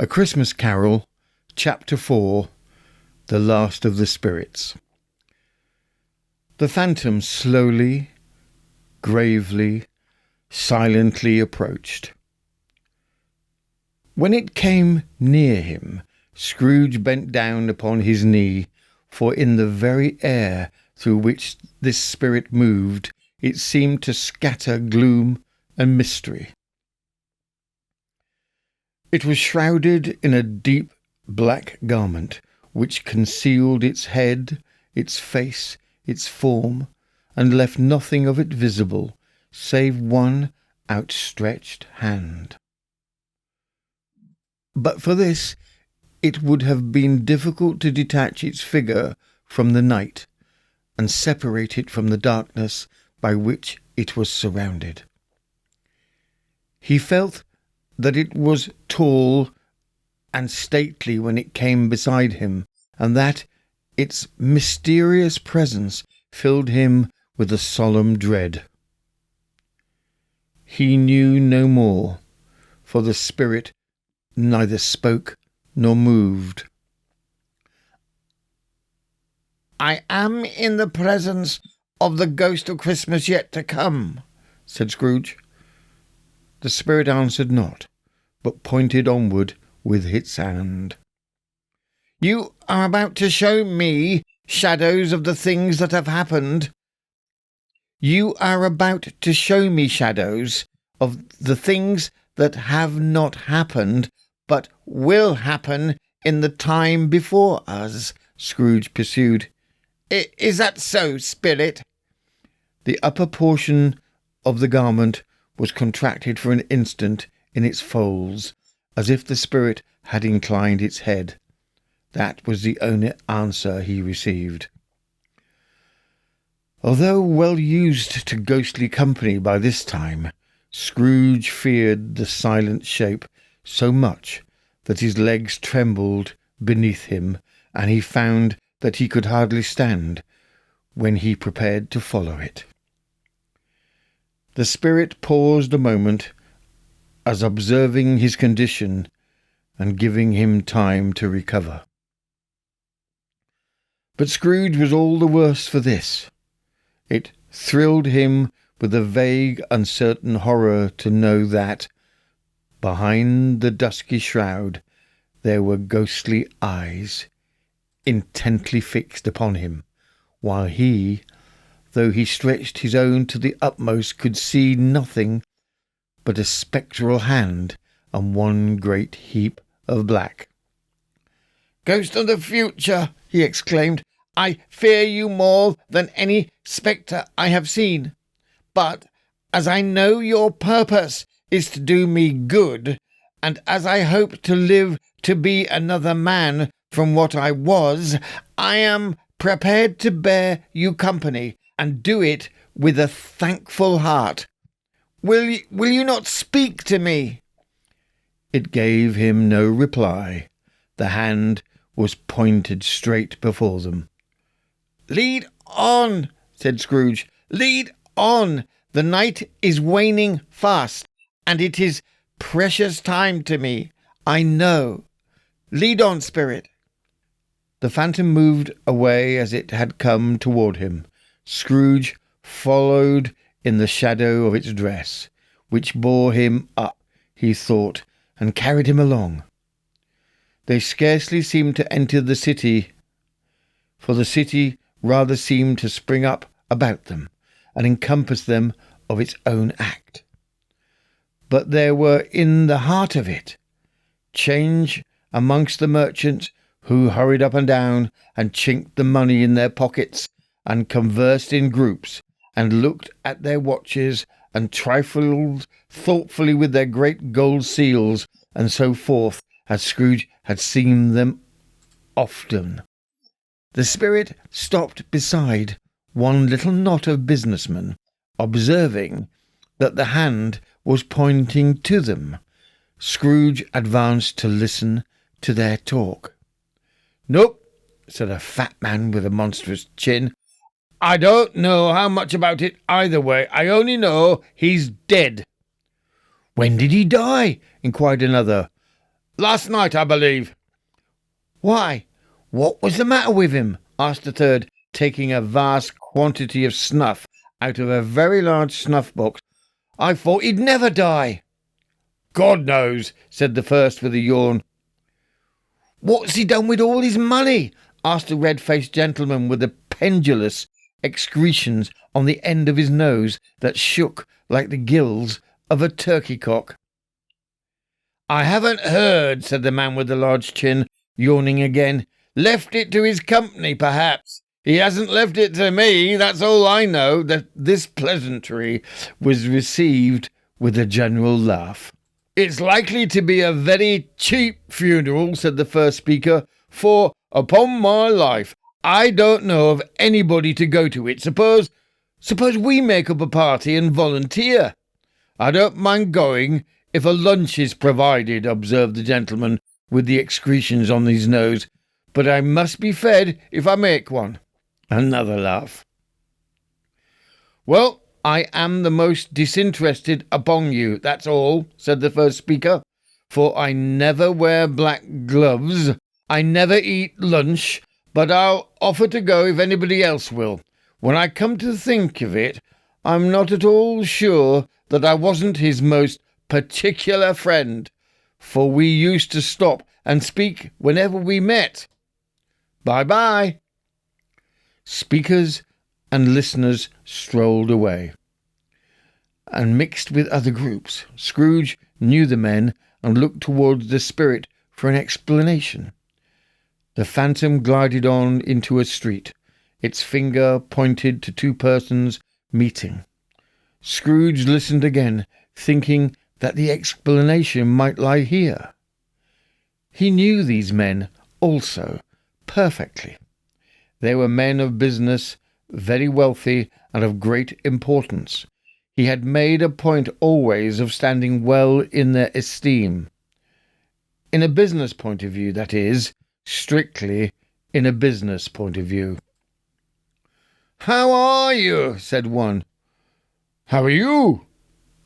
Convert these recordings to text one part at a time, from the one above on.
A Christmas Carol, Chapter 4, The Last of the Spirits. The phantom slowly, gravely, silently approached. When it came near him, Scrooge bent down upon his knee, for in the very air through which this spirit moved, it seemed to scatter gloom and mystery. It was shrouded in a deep black garment, which concealed its head, its face, its form, and left nothing of it visible, save one outstretched hand. But for this, it would have been difficult to detach its figure from the night, and separate it from the darkness by which it was surrounded. He felt that it was tall and stately when it came beside him, and that its mysterious presence filled him with a solemn dread. He knew no more, for the spirit neither spoke nor moved. "I am in the presence of the ghost of Christmas yet to come," said Scrooge. The spirit answered not, but pointed onward with its hand. "You are about to show me shadows of the things that have happened. You are about to show me shadows of the things that have not happened, but will happen in the time before us," Scrooge pursued. "Is that so, spirit?" The upper portion of the garment was contracted for an instant in its folds, as if the spirit had inclined its head. That was the only answer he received. Although well used to ghostly company by this time, Scrooge feared the silent shape so much that his legs trembled beneath him, and he found that he could hardly stand when he prepared to follow it. The spirit paused a moment, as observing his condition and giving him time to recover. But Scrooge was all the worse for this. It thrilled him with a vague, uncertain horror to know that, behind the dusky shroud, there were ghostly eyes, intently fixed upon him, while he, though he stretched his own to the utmost, could see nothing but a spectral hand and one great heap of black. "Ghost of the future," he exclaimed, "I fear you more than any spectre I have seen. But as I know your purpose is to do me good, and as I hope to live to be another man from what I was, I am prepared to bear you company, and do it with a thankful heart. Will you not speak to me?" It gave him no reply. The hand was pointed straight before them. "Lead on," said Scrooge. "Lead on. The night is waning fast, and it is precious time to me, I know. Lead on, spirit." The phantom moved away as it had come toward him. Scrooge followed in the shadow of its dress, which bore him up, he thought, and carried him along. They scarcely seemed to enter the city, for the city rather seemed to spring up about them and encompass them of its own act. But there were in the heart of it change amongst the merchants, who hurried up and down and chinked the money in their pockets and conversed in groups and looked at their watches and trifled thoughtfully with their great gold seals and so forth, as Scrooge had seen them often. The spirit stopped beside one little knot of businessmen, observing that the hand was pointing to them. Scrooge advanced to listen to their talk. "Nope," said a fat man with a monstrous chin. "I don't know how much about it either way. I only know he's dead." "When did he die?" inquired another. Last night, I believe." "Why, what was the matter with him?" asked the third, taking a vast quantity of snuff out of a very large snuff-box. "I thought he'd never die." "God knows," said the first with a yawn. "What's he done with all his money?" asked the red-faced gentleman with the pendulous excretions on the end of his nose that shook like the gills of a turkey-cock. "I haven't heard," said the man with the large chin, yawning again. "Left it to his company, perhaps. He hasn't left it to me, that's all I know." This pleasantry was received with a general laugh. "It's likely to be a very cheap funeral," said the first speaker, "for, upon my life, I don't know of anybody to go to it. Suppose we make up a party and volunteer." "I don't mind going if a lunch is provided," observed the gentleman with the excretions on his nose, "but I must be fed if I make one." Another laugh. "Well, I am the most disinterested upon you, that's all," said the first speaker, "for I never wear black gloves, I never eat lunch, but I'll offer to go if anybody else will. When I come to think of it, I'm not at all sure that I wasn't his most particular friend, for we used to stop and speak whenever we met. Bye-bye." Speakers and listeners strolled away and mixed with other groups. Scrooge knew the men and looked towards the spirit for an explanation. The phantom glided on into a street. Its finger pointed to two persons meeting. Scrooge listened again, thinking that the explanation might lie here. He knew these men also perfectly. They were men of business, very wealthy and of great importance. He had made a point always of standing well in their esteem. In a business point of view, that is, strictly in a business point of view. "How are you?" said one. "How are you?"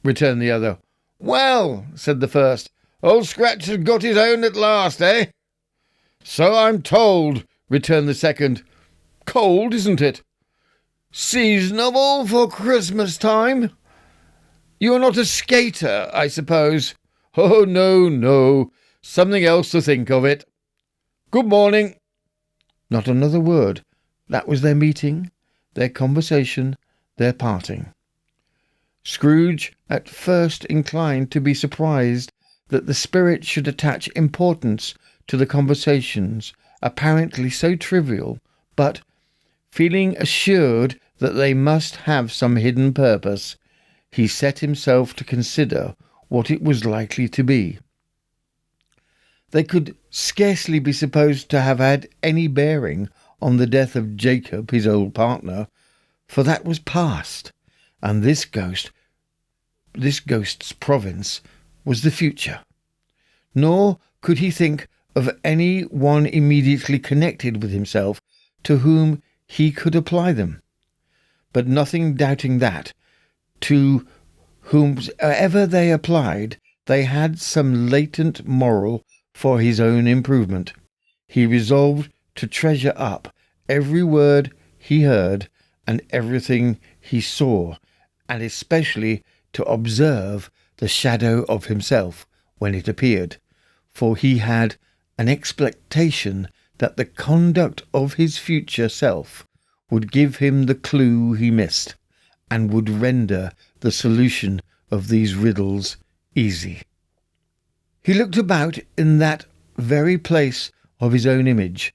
returned the other. "Well," said the first, "Old Scratch has got his own at last, eh?" "So I'm told," returned the second. "Cold, isn't it?" "Seasonable for Christmas time." "You're not a skater, I suppose?" "Oh, no. Something else to think of it. Good morning." Not another word. That was their meeting, their conversation, their parting. Scrooge at first inclined to be surprised that the spirit should attach importance to the conversations apparently so trivial, but, feeling assured that they must have some hidden purpose, he set himself to consider what it was likely to be. They could scarcely be supposed to have had any bearing on the death of Jacob, his old partner, for that was past, and this ghost's province was the future. Nor could he think of any one immediately connected with himself to whom he could apply them. But nothing doubting that, to whomsoever they applied, they had some latent moral for his own improvement, he resolved to treasure up every word he heard and everything he saw, and especially to observe the shadow of himself when it appeared, for he had an expectation that the conduct of his future self would give him the clue he missed, and would render the solution of these riddles easy. He looked about in that very place of his own image,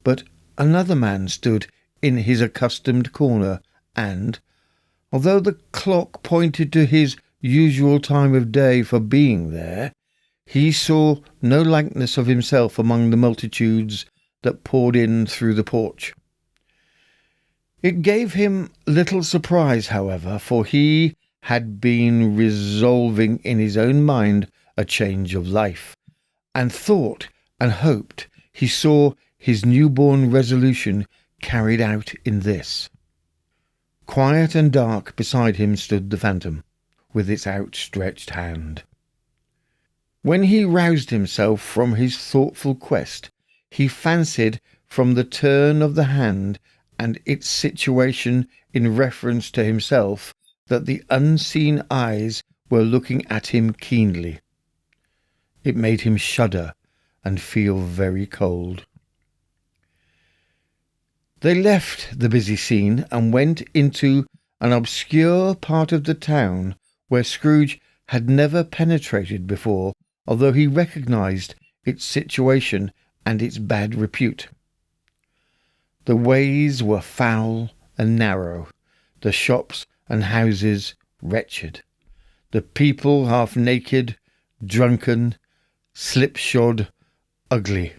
but another man stood in his accustomed corner, and, although the clock pointed to his usual time of day for being there, he saw no likeness of himself among the multitudes that poured in through the porch. It gave him little surprise, however, for he had been resolving in his own mind a change of life, and thought and hoped he saw his newborn resolution carried out in this. Quiet and dark beside him stood the phantom, with its outstretched hand. When he roused himself from his thoughtful quest, he fancied from the turn of the hand and its situation in reference to himself that the unseen eyes were looking at him keenly. It made him shudder and feel very cold. They left the busy scene and went into an obscure part of the town where Scrooge had never penetrated before, although he recognised its situation and its bad repute. The ways were foul and narrow, the shops and houses wretched, the people half naked, drunken, slipshod, ugly.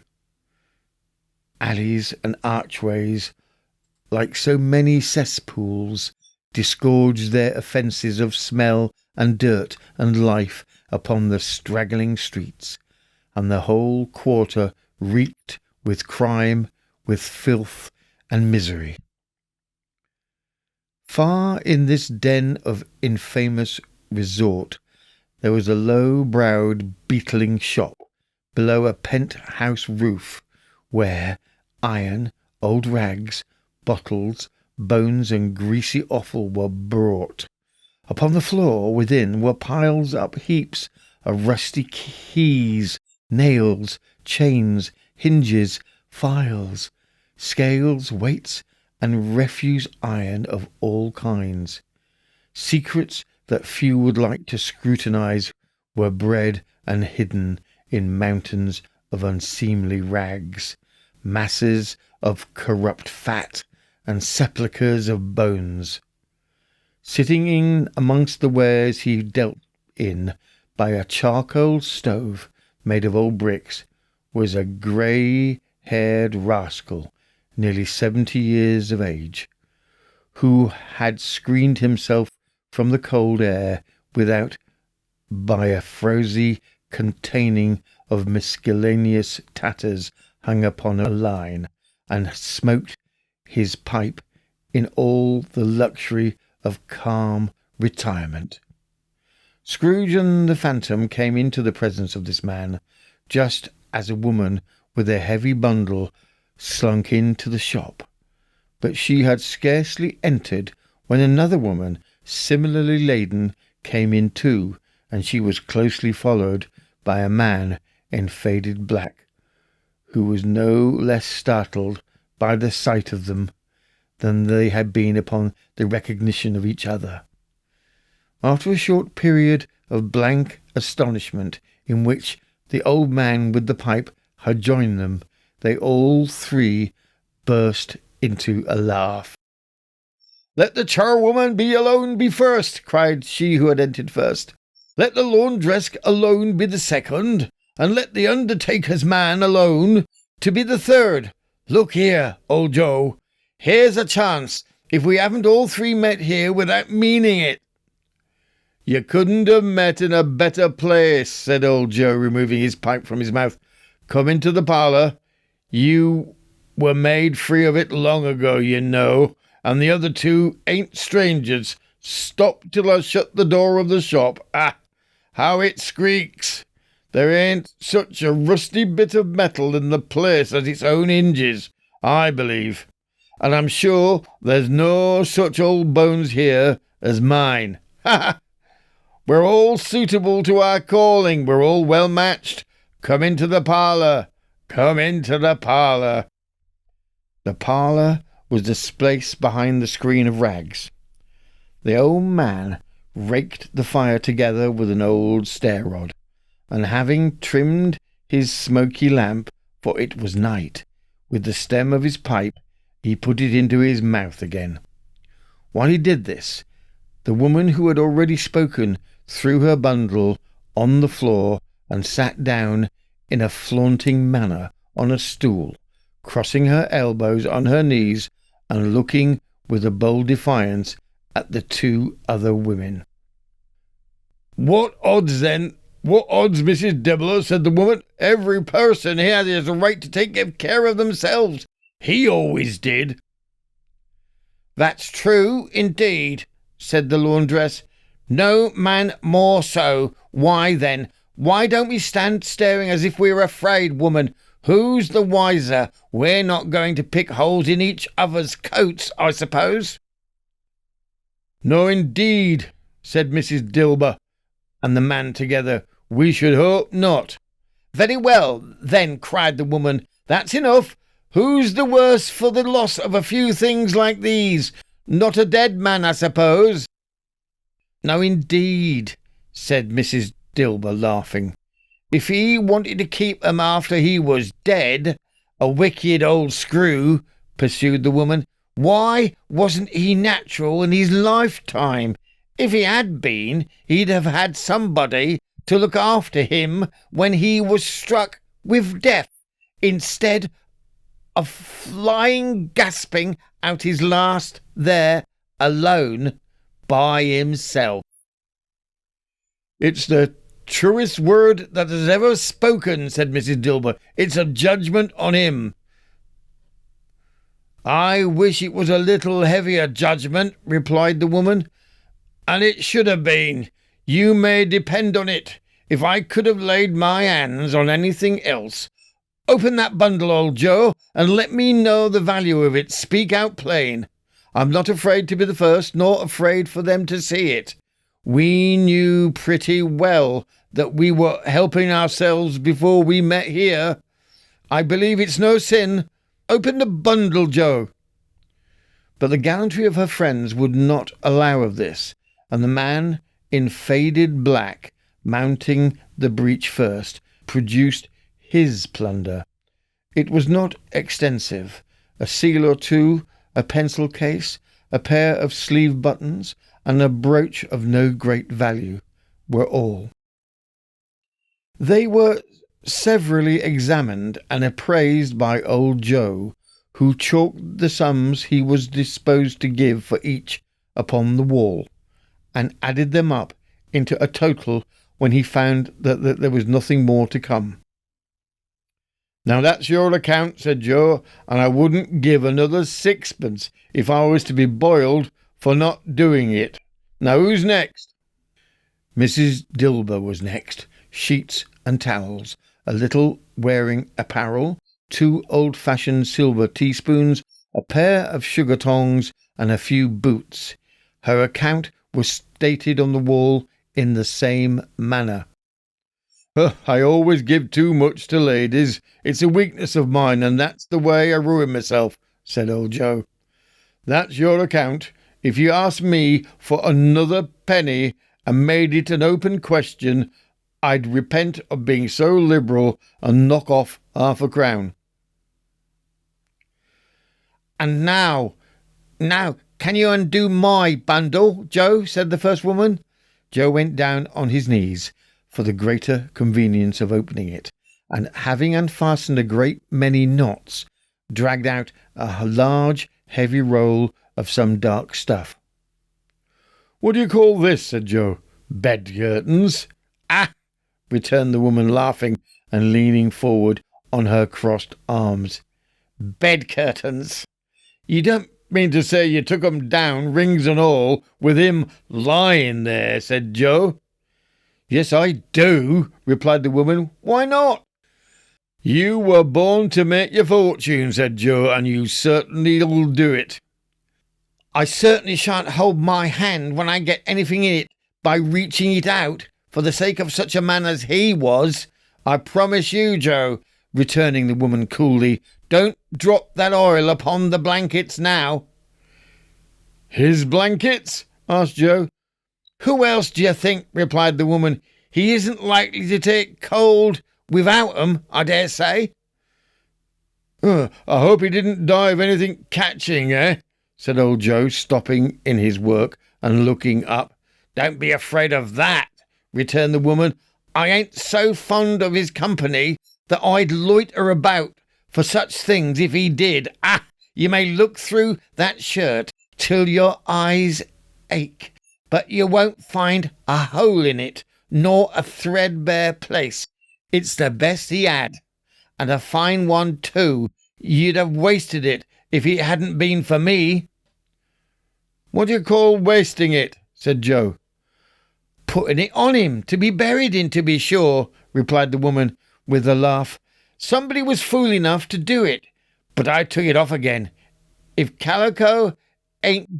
Alleys and archways, like so many cesspools, disgorged their offences of smell and dirt and life upon the straggling streets, and the whole quarter reeked with crime, with filth and misery. Far in this den of infamous resort there was a low-browed beetling shop below a penthouse roof, where iron, old rags, bottles, bones and greasy offal were brought. Upon the floor within were piled up heaps of rusty keys, nails, chains, hinges, files, scales, weights, and refuse iron of all kinds. Secrets that few would like to scrutinize were bred and hidden in mountains of unseemly rags, masses of corrupt fat, and sepulchres of bones. Sitting in amongst the wares he dealt in by a charcoal stove made of old bricks was a grey-haired rascal, nearly 70 years of age, who had screened himself from the cold air without by a frosy containing of miscellaneous tatters hung upon a line, and smoked his pipe in all the luxury of calm retirement. Scrooge and the Phantom came into the presence of this man, just as a woman with a heavy bundle slunk into the shop. But she had scarcely entered when another woman, similarly laden, came in too, and she was closely followed by a man in faded black, who was no less startled by the sight of them than they had been upon the recognition of each other. After a short period of blank astonishment in which the old man with the pipe had joined them, they all three burst into a laugh. "Let the charwoman be alone be first," cried she who had entered first. "Let the laundress alone be the second, and let the undertaker's man alone to be the third. Look here, old Joe, here's a chance if we haven't all three met here without meaning it." "You couldn't have met in a better place," said old Joe, removing his pipe from his mouth. "Come into the parlour. You were made free of it long ago, you know, and the other two ain't strangers. Stop till I shut the door of the shop. Ah, how it squeaks! There ain't such a rusty bit of metal in the place as its own hinges, I believe. And I'm sure there's no such old bones here as mine. Ha ha! We're all suitable to our calling. We're all well matched. Come into the parlour. Come into the parlour." The parlour was the space behind the screen of rags. The old man raked the fire together with an old stair-rod, and having trimmed his smoky lamp, for it was night, with the stem of his pipe, he put it into his mouth again. While he did this, the woman who had already spoken threw her bundle on the floor and sat down in a flaunting manner on a stool, crossing her elbows on her knees and looking with a bold defiance at the two other women. "What odds, then? What odds, Mrs. Dibbler?" said the woman. "Every person here has a right to take care of themselves. He always did." "That's true, indeed," said the laundress. "No man more so. Why, then, Why don't we stand staring as if we were afraid, woman? Who's the wiser? We're not going to pick holes in each other's coats, I suppose." "No, indeed," said Mrs. Dilber and the man together. "We should hope not." "Very well, then," cried the woman. "That's enough. Who's the worse for the loss of a few things like these? Not a dead man, I suppose?" "No, indeed," said Mrs. Dilber, laughing. "If he wanted to keep 'em after he was dead, a wicked old screw," pursued the woman, "why wasn't he natural in his lifetime? If he had been, he'd have had somebody to look after him when he was struck with death, instead of flying gasping out his last there, alone, by himself." "It's the truest word that has ever spoken," said Mrs. Dilber. "It's a judgment on him." "I wish it was a little heavier judgment," replied the woman. "And it should have been. You may depend on it. If I could have laid my hands on anything else. Open that bundle, old Joe, and let me know the value of it. Speak out plain. I'm not afraid to be the first, nor afraid for them to see it. We knew pretty well that we were helping ourselves before we met here. I believe it's no sin. Open the bundle, Joe." But the gallantry of her friends would not allow of this, and the man in faded black, mounting the breach first, produced his plunder. It was not extensive. A seal or two, a pencil case, a pair of sleeve buttons, and a brooch of no great value were all. They were severally examined and appraised by old Joe, who chalked the sums he was disposed to give for each upon the wall, and added them up into a total when he found that there was nothing more to come. "Now that's your account," said Joe, "and I wouldn't give another sixpence if I was to be boiled for not doing it. Now who's next?" Mrs. Dilber was next. Sheets and towels, a little wearing apparel, 2 old-fashioned silver teaspoons, a pair of sugar tongs, and a few boots. Her account was stated on the wall in the same manner. "I always give too much to ladies. It's a weakness of mine, and that's the way I ruin myself," said old Joe. "That's your account. If you asked me for another penny and made it an open question, I'd repent of being so liberal and knock off half a crown." "And now, can you undo my bundle, Joe?" said the first woman. Joe went down on his knees for the greater convenience of opening it, and having unfastened a great many knots, dragged out a large, heavy roll of some dark stuff. "What do you call this?" said Joe. "Bed curtains." "Ah!" returned the woman, laughing and leaning forward on her crossed arms. "Bed curtains. You don't mean to say you took 'em down, rings and all, with him lying there?" said Joe. "Yes, I do," replied the woman. "Why not?" "You were born to make your fortune," said Joe, "and you certainly'll do it." "I certainly shan't hold my hand when I get anything in it by reaching it out, for the sake of such a man as he was. I promise you, Joe," returning the woman coolly. "Don't drop that oil upon the blankets now." "His blankets?" asked Joe. "Who else do you think?" replied the woman. "He isn't likely to take cold without 'em, I dare say." "I hope he didn't die of anything catching, eh?" said old Joe, stopping in his work and looking up. "Don't be afraid of that," returned the woman. "I ain't so fond of his company that I'd loiter about for such things if he did. Ah, you may look through that shirt till your eyes ache, but you won't find a hole in it, nor a threadbare place. It's the best he had, and a fine one too. You'd have wasted it if it hadn't been for me." "What do you call wasting it?" said Joe. putting it on him, to be buried in, to be sure," replied the woman with a laugh. "Somebody was fool enough to do it, but I took it off again. If calico ain't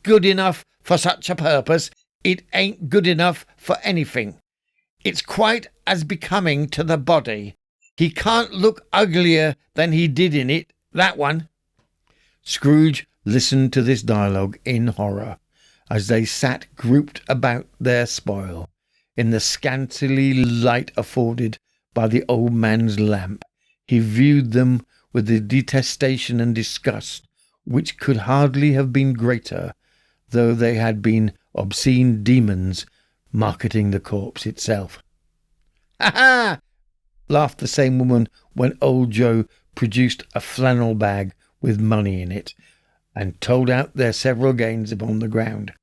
good enough for such a purpose, it ain't good enough for anything. It's quite as becoming to the body. He can't look uglier than he did in it, that one." Scrooge listened to this dialogue in horror, as they sat grouped about their spoil, in the scantily light afforded by the old man's lamp. He viewed them with the detestation and disgust which could hardly have been greater, though they had been obscene demons marketing the corpse itself. "Ha ha!" laughed the same woman when old Joe produced a flannel bag with money in it, and told out their several gains upon the ground.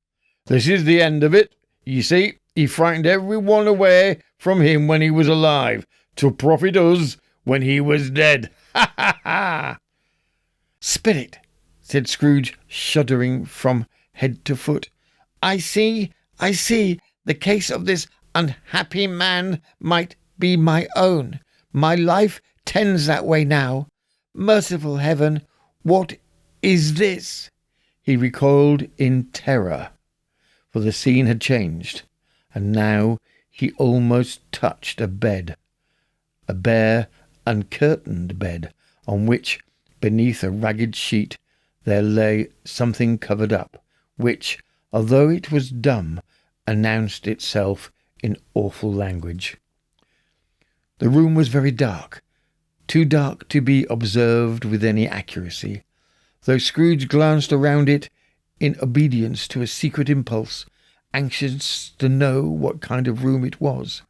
"This is the end of it. You see, he frightened every one away from him when he was alive, to profit us when he was dead. Ha ha ha!" "Spirit," said Scrooge, shuddering from head to foot. I see. The case of this unhappy man might be my own. My life tends that way now. Merciful heaven, what is this?" He recoiled in terror, for the scene had changed, and now he almost touched a bed, a bare, uncurtained bed, on which, beneath a ragged sheet, there lay something covered up, which, although it was dumb, announced itself in awful language. The room was very dark, too dark to be observed with any accuracy, though Scrooge glanced around it in obedience to a secret impulse, anxious to know what kind of room it was.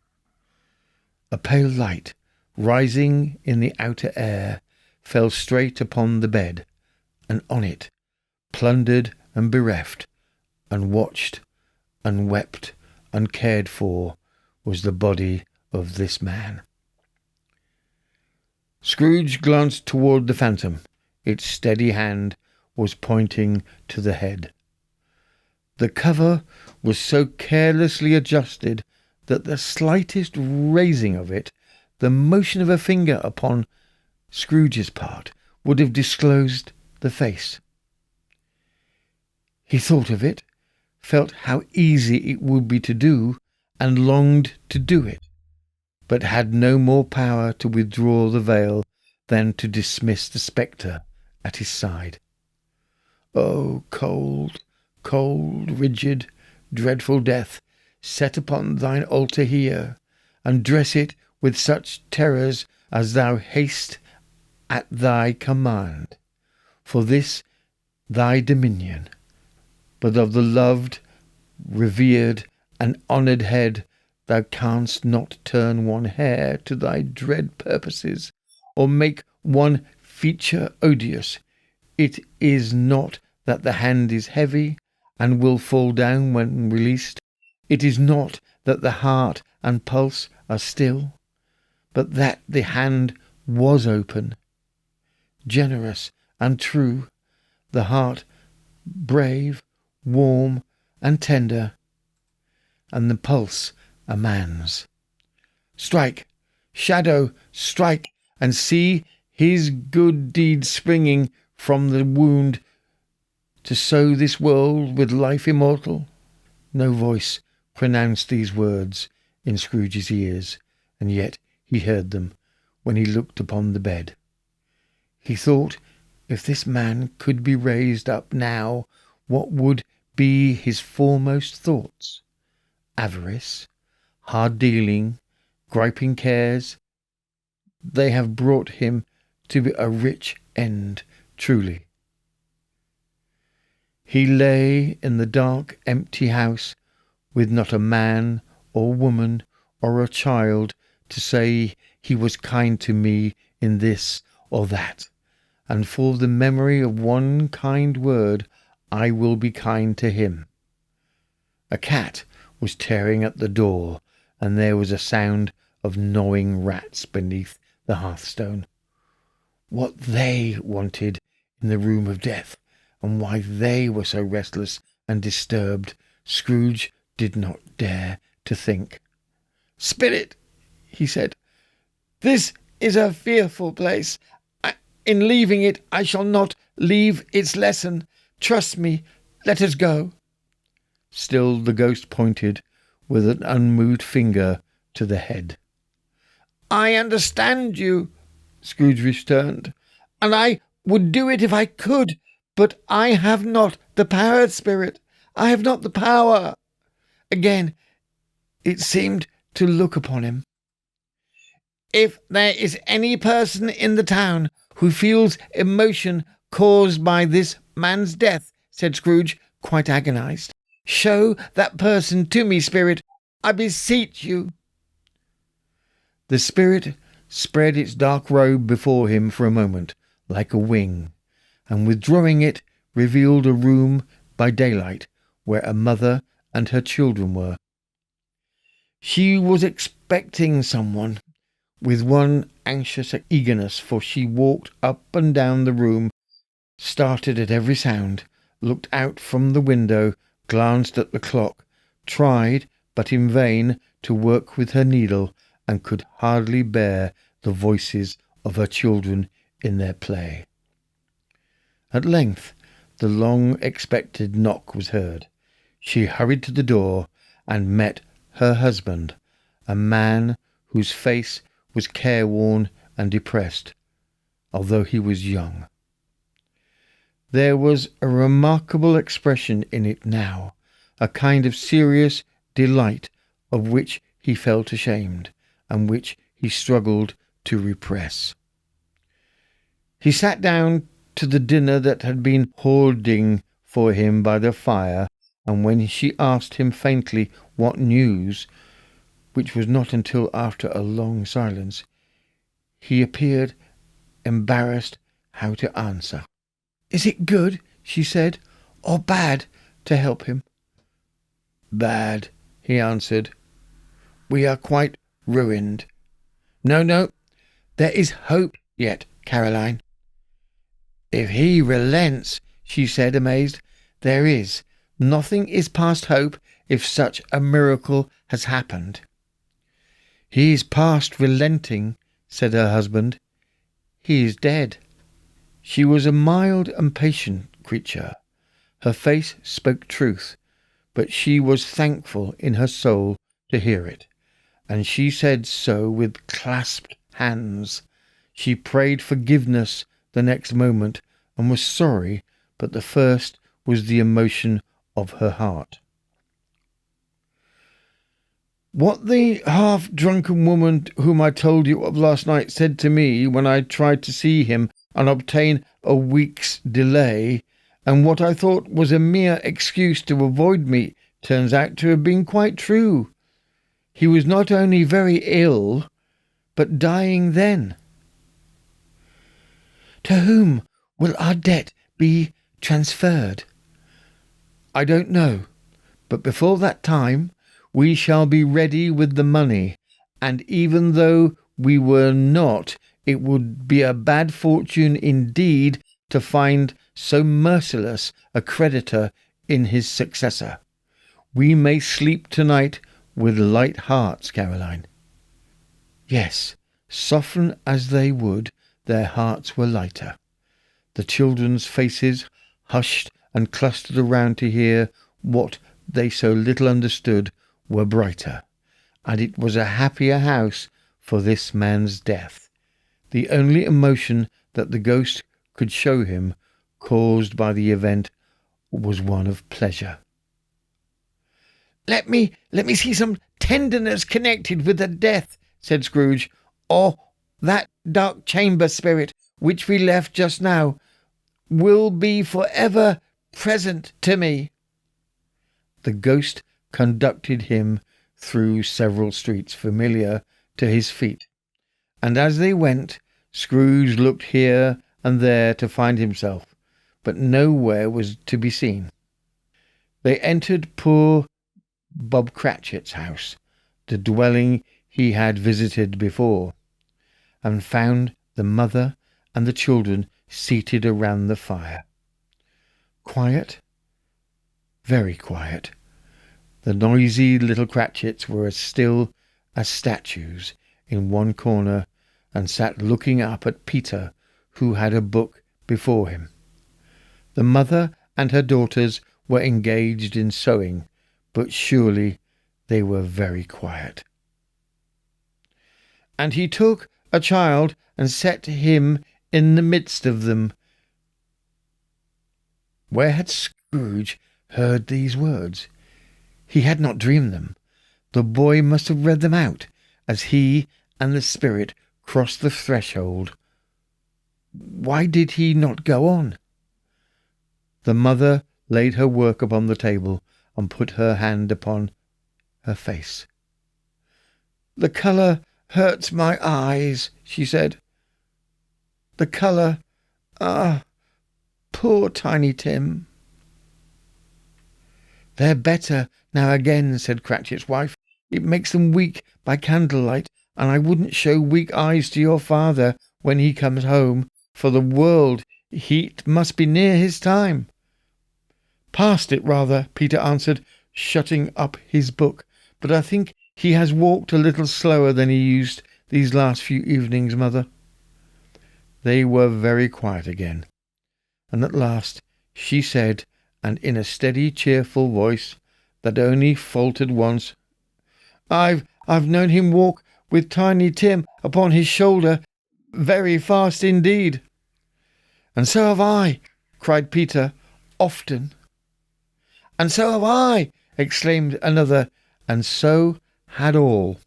A pale light, rising in the outer air, fell straight upon the bed, and on it, plundered and bereft, unwatched, unwept, uncared for, was the body of this man. Scrooge glanced toward the phantom. Its steady hand was pointing to the head. The cover was so carelessly adjusted that the slightest raising of it, the motion of a finger upon Scrooge's part, would have disclosed the face. He thought of it, felt how easy it would be to do, and longed to do it, but had no more power to withdraw the veil than to dismiss the spectre at his side. "Oh, cold, cold, rigid, dreadful death, set upon thine altar here, and dress it with such terrors as thou hast at thy command, for this thy dominion. But of the loved, revered, and honoured head thou canst not turn one hair to thy dread purposes, or make one feature odious. It is not that the hand is heavy, and will fall down when released. It is not that the heart and pulse are still, but that the hand was open, generous and true, the heart brave, warm and tender, and the pulse a man's. Strike, shadow, strike, and see his good deed springing from the wound to sow this world with life immortal." No voice pronounced these words in Scrooge's ears, and yet he heard them when he looked upon the bed. He thought, if this man could be raised up now, what would be his foremost thoughts? Avarice, hard dealing, griping cares, they have brought him to a rich end, truly. He lay in the dark, empty house, with not a man or woman or a child to say he was kind to me in this or that, and for the memory of one kind word I will be kind to him. A cat was tearing at the door, and there was a sound of gnawing rats beneath the hearthstone. What they wanted in the room of death, and why they were so restless and disturbed, Scrooge did not dare to think. "Spirit," he said, "this is a fearful place. In leaving it, I shall not leave its lesson. Trust me, let us go." Still the ghost pointed with an unmoved finger to the head. "I understand you," Scrooge returned, "and I would do it if I could, but I have not the power, Spirit. I have not the power." Again it seemed to look upon him. "If there is any person in the town who feels emotion caused by this man's death," said Scrooge, quite agonized, "show that person to me, Spirit. I beseech you." The spirit spread its dark robe before him for a moment, like a wing, and withdrawing it, revealed a room by daylight where a mother and her children were. She was expecting someone, with one anxious eagerness, for she walked up and down the room, started at every sound, looked out from the window, glanced at the clock, tried, but in vain, to work with her needle, and could hardly bear the voices of her children in their play. At length the long-expected knock was heard. She hurried to the door and met her husband, a man whose face was careworn and depressed, although he was young. There was a remarkable expression in it now, a kind of serious delight of which he felt ashamed, and which he struggled to repress. He sat down to the dinner that had been hoarding for him by the fire, and when she asked him faintly what news, which was not until after a long silence, he appeared embarrassed how to answer. "Is it good," she said, "or bad to help him?" "Bad," he answered. "We are quite ruined." No, there is hope yet, Caroline." "If he relents," she said, amazed. "There is. Nothing is past hope if such a miracle has happened." "He is past relenting," said her husband. "He is dead." She was a mild and patient creature. Her face spoke truth, but she was thankful in her soul to hear it, and she said so with clasped hands. She prayed forgiveness the next moment, and was sorry, but the first was the emotion of her heart. "What the half-drunken woman whom I told you of last night said to me when I tried to see him and obtain a week's delay, and what I thought was a mere excuse to avoid me, turns out to have been quite true. He was not only very ill, but dying then." "To whom will our debt be transferred?" "I don't know, but before that time we shall be ready with the money, and even though we were not, it would be a bad fortune indeed to find so merciless a creditor in his successor. We may sleep tonight with light hearts, Caroline." Yes, soften as they would, their hearts were lighter. The children's faces, hushed and clustered around to hear what they so little understood, were brighter, and it was a happier house for this man's death. The only emotion that the ghost could show him, caused by the event, was one of pleasure. Let me see some tenderness connected with the death," said Scrooge, "or that dark chamber, Spirit, which we left just now, will be for ever present to me." The ghost conducted him through several streets familiar to his feet, and as they went, Scrooge looked here and there to find himself, but nowhere was to be seen. They entered poor Bob Cratchit's house, the dwelling he had visited before, and found the mother and the children seated around the fire. Quiet, very quiet. The noisy little Cratchits were as still as statues in one corner and sat looking up at Peter, who had a book before him. The mother and her daughters were engaged in sewing, but surely they were very quiet. And he took a child and set him in the midst of them. Where had Scrooge heard these words? He had not dreamed them. The boy must have read them out as he and the spirit crossed the threshold. Why did he not go on? The mother laid her work upon the table and put her hand upon her face. "The colour hurts my eyes," she said. "The colour. Ah, poor Tiny Tim." "They're better now again," said Cratchit's wife. "It makes them weak by candlelight, and I wouldn't show weak eyes to your father when he comes home, for the world. He must be near his time." "Past it, rather," Peter answered, shutting up his book. "But I think he has walked a little slower than he used these last few evenings, mother." They were very quiet again, and at last she said, and in a steady, cheerful voice that only faltered once, I've known him walk with Tiny Tim upon his shoulder very fast indeed." "And so have I," cried Peter, "often." "And so have I," exclaimed another, and so had all.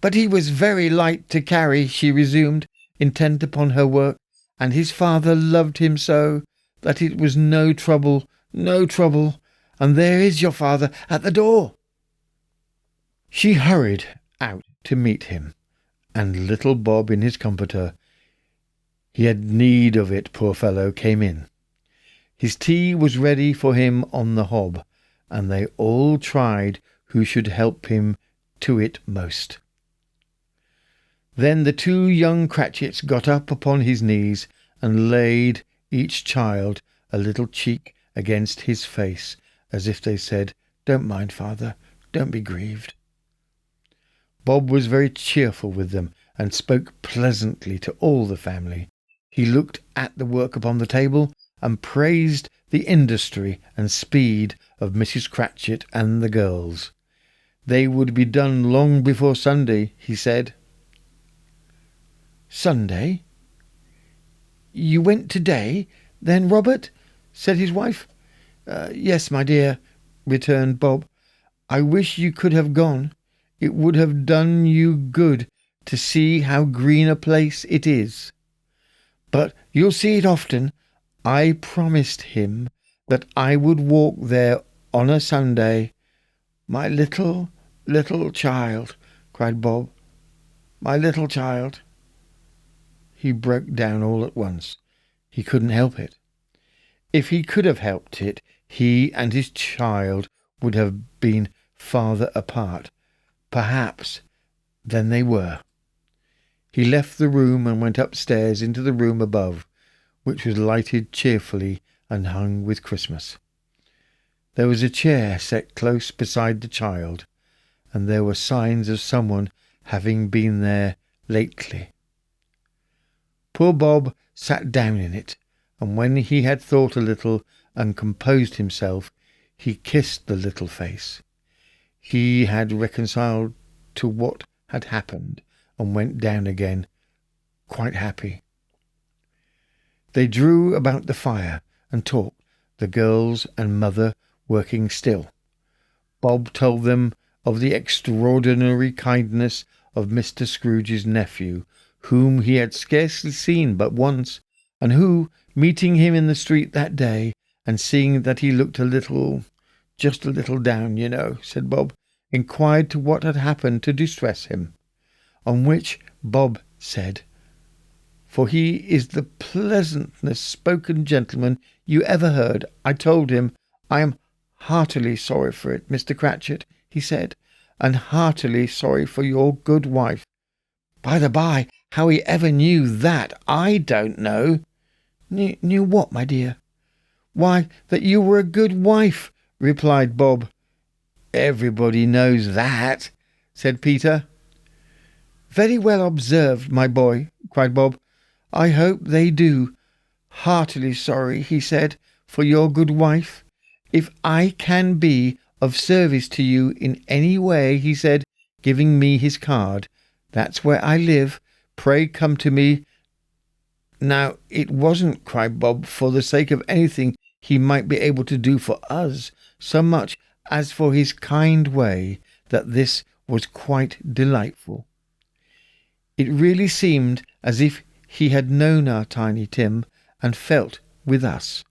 "But he was very light to carry," she resumed, intent upon her work, "and his father loved him so that it was no trouble, and there is your father at the door." She hurried out to meet him, and little Bob in his comforter, he had need of it, poor fellow, came in. His tea was ready for him on the hob, and they all tried who should help him to it most. Then the two young Cratchits got up upon his knees and laid each child a little cheek against his face, as if they said, "Don't mind, father, don't be grieved." Bob was very cheerful with them, and spoke pleasantly to all the family. He looked at the work upon the table, and praised the industry and speed of Mrs. Cratchit and the girls. They would be done long before Sunday, he said. "Sunday? You went today, then, Robert?" said his wife. "Yes, my dear," returned Bob. "I wish you could have gone. It would have done you good to see how green a place it is. But you'll see it often. I promised him that I would walk there on a Sunday." "My little child," cried Bob. "My little child." He broke down all at once. He couldn't help it. If he could have helped it, he and his child would have been farther apart, perhaps, than they were. He left the room and went upstairs into the room above, which was lighted cheerfully and hung with Christmas. There was a chair set close beside the child, and there were signs of someone having been there lately. Poor Bob sat down in it, and when he had thought a little and composed himself, he kissed the little face. He had reconciled to what had happened, and went down again, quite happy. They drew about the fire and talked, the girls and mother working still. Bob told them of the extraordinary kindness of Mr. Scrooge's nephew, whom he had scarcely seen but once, and who, meeting him in the street that day, and seeing that he looked just a little down, you know, said Bob, inquired to what had happened to distress him. On which Bob said, "For he is the pleasantest spoken gentleman you ever heard, I told him, I am heartily sorry for it, Mr. Cratchit," he said, "and heartily sorry for your good wife. By the by, how he ever knew that, I don't know." Knew what, my dear?" "Why, that you were a good wife," replied Bob. Everybody knows that, said Peter. Very well observed, my boy, cried Bob. I hope they do. Heartily sorry, he said, for your good wife. If I can be of service to you in any way, he said, giving me his card. That's where I live. Pray come to me. Now, it wasn't, cried Bob, for the sake of anything he might be able to do for us, so much as for his kind way, that this was quite delightful. It really seemed as if he had known our Tiny Tim and felt with us.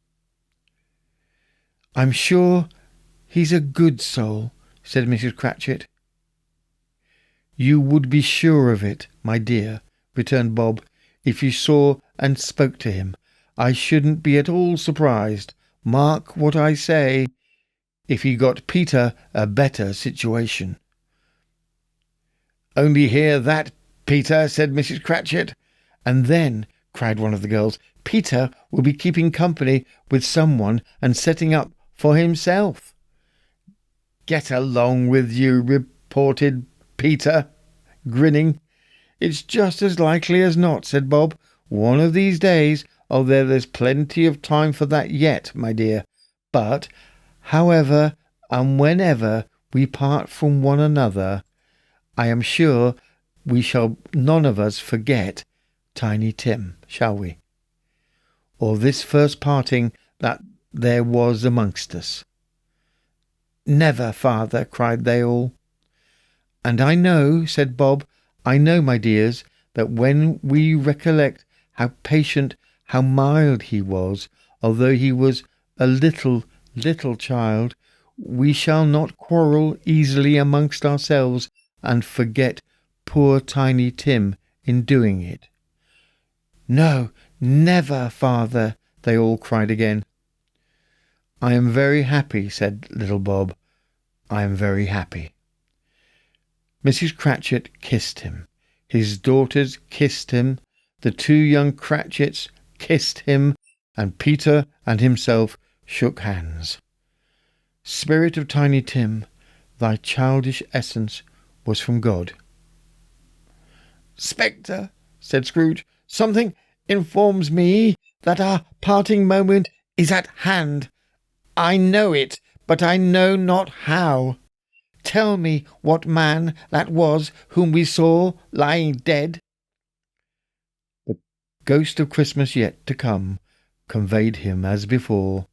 I'm sure he's a good soul, said Mrs. Cratchit. You would be sure of it, my dear, returned Bob, if you saw and spoke to him. I shouldn't be at all surprised, mark what I say, if he got Peter a better situation. Only hear that, Peter, said Mrs. Cratchit. And then, cried one of the girls, Peter will be keeping company with someone and setting up for himself. Get along with you, reported Peter, grinning. It's just as likely as not, said Bob. One of these days, there's plenty of time for that yet, my dear. But, however and whenever we part from one another, I am sure we shall none of us forget Tiny Tim, shall we? Or this first parting that there was amongst us. Never, father, cried they all. And I know, said Bob, I know, my dears, that when we recollect how patient, how mild he was, although he was a little child, we shall not quarrel easily amongst ourselves and forget poor Tiny Tim in doing it. No, never, father, they all cried again. I am very happy, said little Bob. I am very happy. Mrs. Cratchit kissed him. His daughters kissed him. The two young Cratchits kissed him, and Peter and himself shook hands. Spirit of Tiny Tim, thy childish essence was from God. Spectre, said Scrooge, something informs me that our parting moment is at hand. I know it, but I know not how. Tell me what man that was whom we saw lying dead. The ghost of Christmas yet to come conveyed him as before,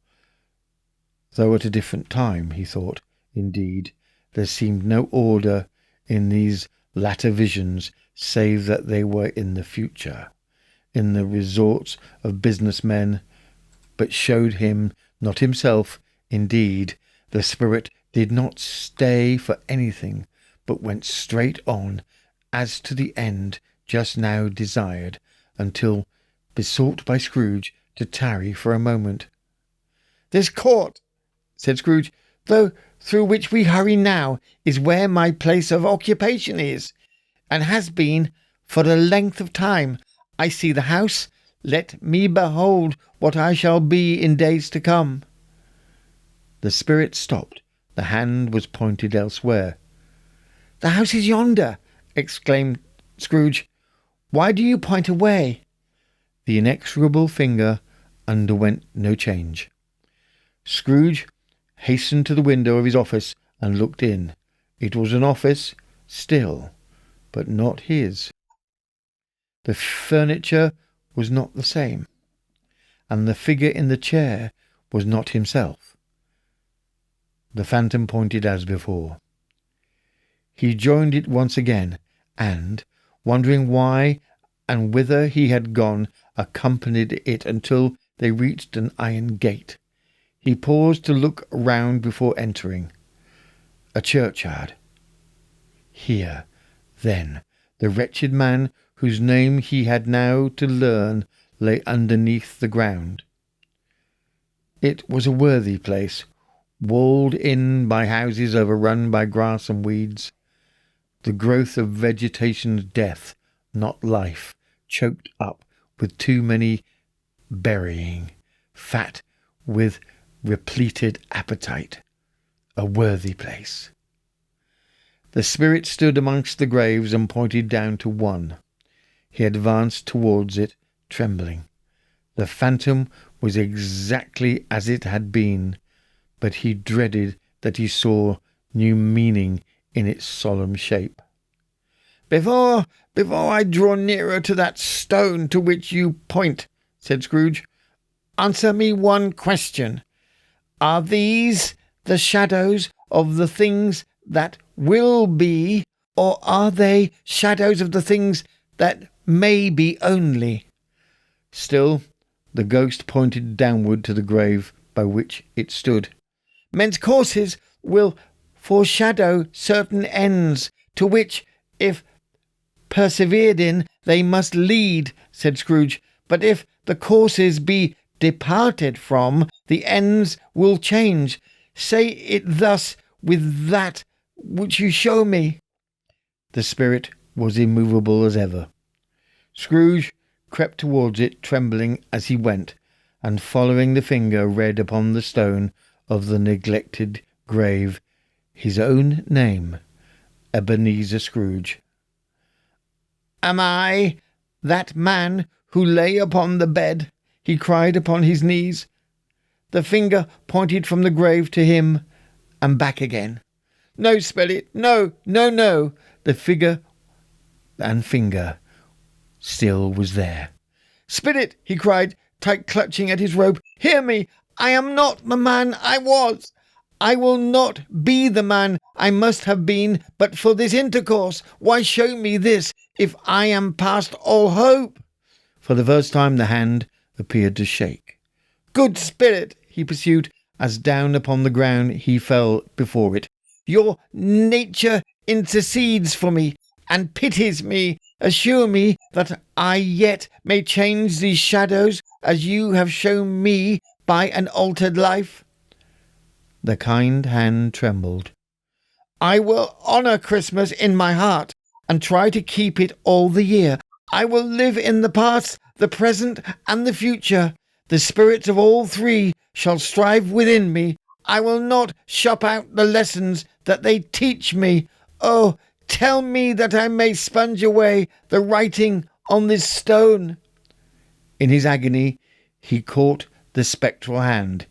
though at a different time, he thought. Indeed, there seemed no order in these latter visions, save that they were in the future, in the resorts of business men, but showed him not himself. Indeed, the spirit did not stay for anything, but went straight on, as to the end just now desired, until besought by Scrooge to tarry for a moment. This court, said Scrooge, though through which we hurry now, is where my place of occupation is, and has been for a length of time. I see the house. Let me behold what I shall be in days to come. The spirit stopped. The hand was pointed elsewhere. The house is yonder, exclaimed Scrooge. Why do you point away? The inexorable finger underwent no change. Scrooge hastened to the window of his office and looked in. It was an office still, but not his. The furniture was not the same, and the figure in the chair was not himself. The phantom pointed as before. He joined it once again, and, wondering why and whither he had gone, accompanied it until they reached an iron gate. He paused to look round before entering. A churchyard. Here, then, the wretched man whose name he had now to learn lay underneath the ground. It was a worthy place, walled in by houses overrun by grass and weeds. The growth of vegetation's death, not life, choked up with too many burying, fat with repleted appetite. A worthy place. The spirit stood amongst the graves and pointed down to one. He advanced towards it, trembling. The phantom was exactly as it had been, but he dreaded that he saw new meaning in its solemn shape. Before I draw nearer to that stone to which you point," said Scrooge, "answer me one question. Are these the shadows of the things that will be, or are they shadows of the things that may be only?" Still, the ghost pointed downward to the grave by which it stood. "Men's courses will foreshadow certain ends, to which, if persevered in, they must lead," said Scrooge. "But if the courses be departed from, the ends will change. Say it thus with that which you show me." The spirit was immovable as ever. Scrooge crept towards it, trembling as he went, and following the finger read upon the stone of the neglected grave his own name, Ebenezer Scrooge. "Am I that man who lay upon the bed?" he cried upon his knees. The finger pointed from the grave to him and back again. "No, spirit, no, no, no." The figure and finger still was there. "Spirit," he cried, tight clutching at his robe, "hear me. I am not the man I was. I will not be the man I must have been but for this intercourse. Why show me this, if I am past all hope?" For the first time the hand appeared to shake. "Good spirit," he pursued, as down upon the ground he fell before it, "your nature intercedes for me and pities me. Assure me that I yet may change these shadows as you have shown me by an altered life." The kind hand trembled. "I will honour Christmas in my heart and try to keep it all the year. I will live in the past, the present, and the future. The spirits of all three shall strive within me. I will not shop out the lessons that they teach me. Oh, tell me that I may sponge away the writing on this stone." In his agony he caught the spectral hand.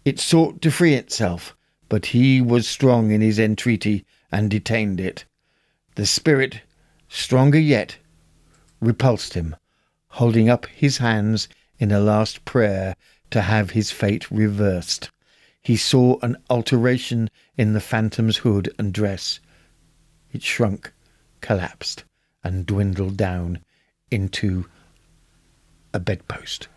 It sought to free itself, but he was strong in his entreaty and detained it. The spirit, stronger yet, repulsed him, holding up his hands in a last prayer to have his fate reversed. He saw an alteration in the phantom's hood and dress. It shrunk, collapsed, and dwindled down into a bedpost.